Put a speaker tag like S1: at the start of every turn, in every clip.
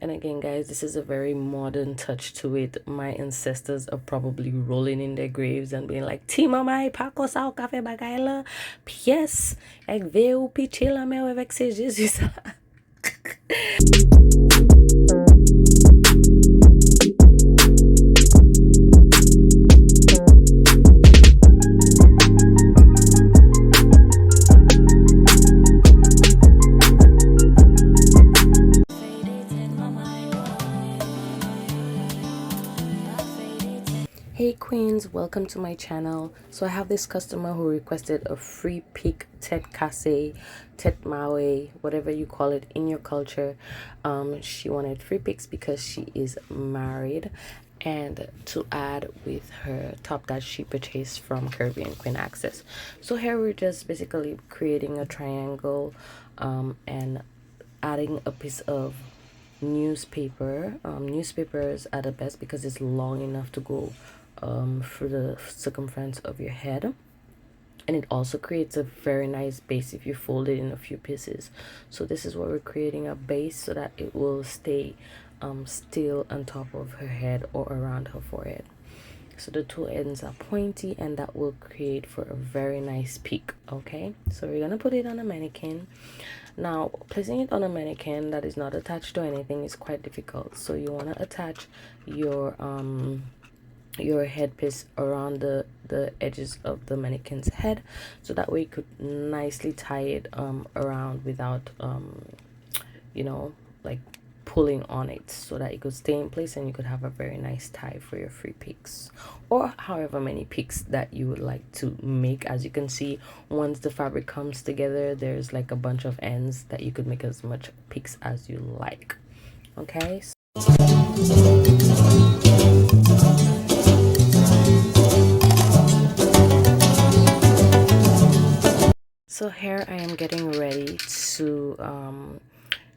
S1: And again, guys, this is a very modern touch to it. My ancestors are probably rolling in their graves and being like, Tima mai pako sa o kafe bagay la, pièce, ek ve ou piche la mè avec se Jesus. Hey Queens, welcome to my channel. So I have this customer who requested a free pic, tete casse, tete Maré, whatever you call it in your culture. She wanted free pics because she is married and to add with her top that she purchased from Caribbean Queen Access. So here we're just basically creating a triangle and adding a piece of newspaper. Newspapers are the best because it's long enough to go through the circumference of your head, and it also creates a very nice base if you fold it in a few pieces. So this is what we're creating, a base so that it will stay still on top of her head or around her forehead. So the two ends are pointy, and that will create for a very nice peak. Okay, so we're gonna put it on a mannequin. Now, placing it on a mannequin that is not attached to anything is quite difficult. So you want to attach your headpiece around the edges of the mannequin's head, so that way you could nicely tie it around without you know, like pulling on it, so that it could stay in place and you could have a very nice tie for your free pics, or however many pics that you would like to make. As you can see, once the fabric comes together, there's like a bunch of ends that you could make as much pics as you like. Okay, so here I am getting ready to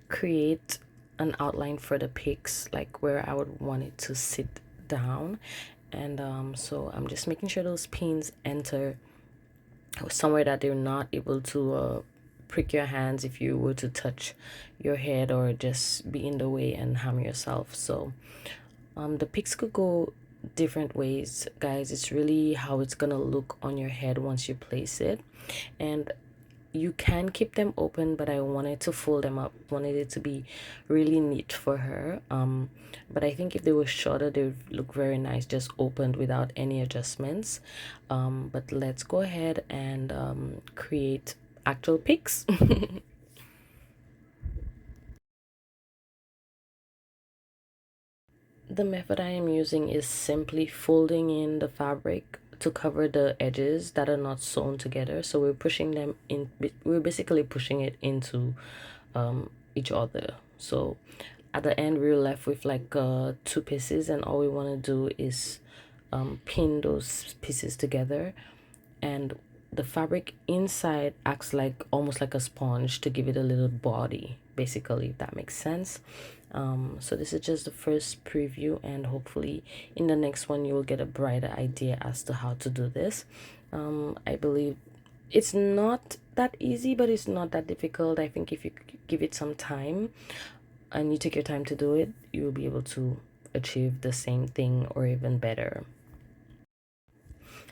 S1: create an outline for the pics, like where I would want it to sit down. And so I'm just making sure those pins enter somewhere that they're not able to prick your hands if you were to touch your head or just be in the way and harm yourself. So the pics could go different ways, guys. It's really how it's gonna look on your head once you place it. And you can keep them open, but I wanted to fold them up, wanted it to be really neat for her. But I think if they were shorter, they would look very nice just opened without any adjustments. But let's go ahead and create actual pics. The method I am using is simply folding in the fabric to cover the edges that are not sewn together. So we're pushing them in, we're basically pushing it into each other. So at the end, we're left with like two pieces, and all we want to do is pin those pieces together, and the fabric inside acts like almost like a sponge to give it a little body, basically, if that makes sense. So this is just the first preview, and hopefully in the next one you will get a brighter idea as to how to do this. I believe it's not that easy, but it's not that difficult. I think if you give it some time and you take your time to do it, you will be able to achieve the same thing or even better.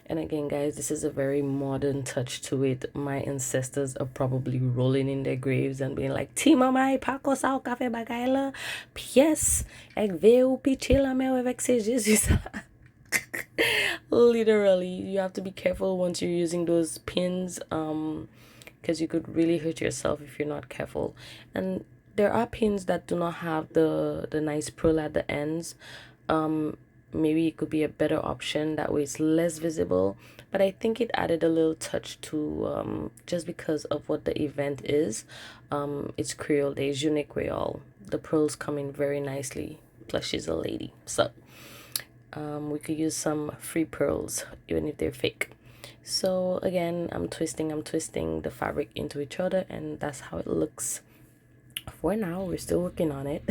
S1: And again, guys, this is a very modern touch to it. My ancestors are probably rolling in their graves and being like, Tima mai pako sa o kafe bagay la, pièce, ek ve ou piche la mè avec se Jesus. Literally, you have to be careful once you're using those pins, because you could really hurt yourself if you're not careful. And there are pins that do not have the nice pearl at the ends. Maybe it could be a better option, that way it's less visible, but I think it added a little touch to just because of what the event is. It's Creole Day, Jounen Kwéyòl. The pearls come in very nicely, plus she's a lady, so we could use some free pearls even if they're fake. So again, I'm twisting the fabric into each other, and that's how it looks for now. We're still working on it.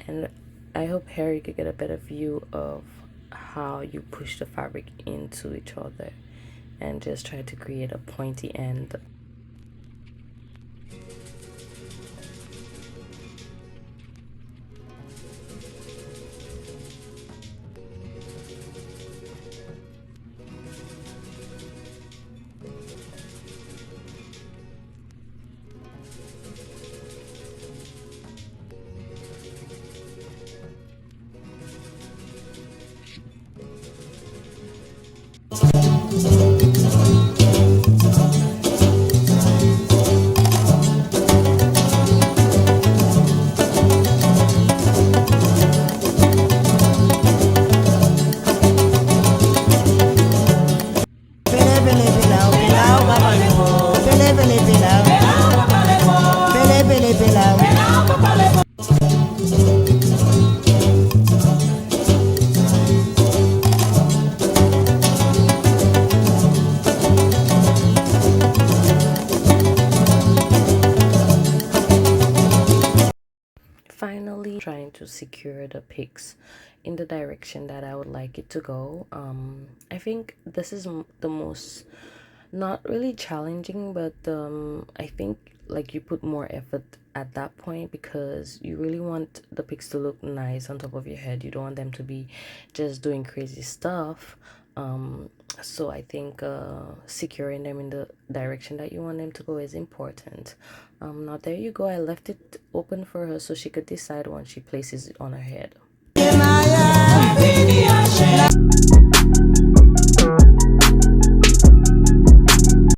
S1: And I hope Harry could get a better view of how you push the fabric into each other and just try to create a pointy end. finally trying to secure the pics in the direction that I would like it to go. I think this is the most, not really challenging, but I think like you put more effort at that point because you really want the pics to look nice on top of your head. You don't want them to be just doing crazy stuff. So I think securing them in the direction that you want them to go is important. Now there you go. I left it open for her so she could decide once she places it on her head.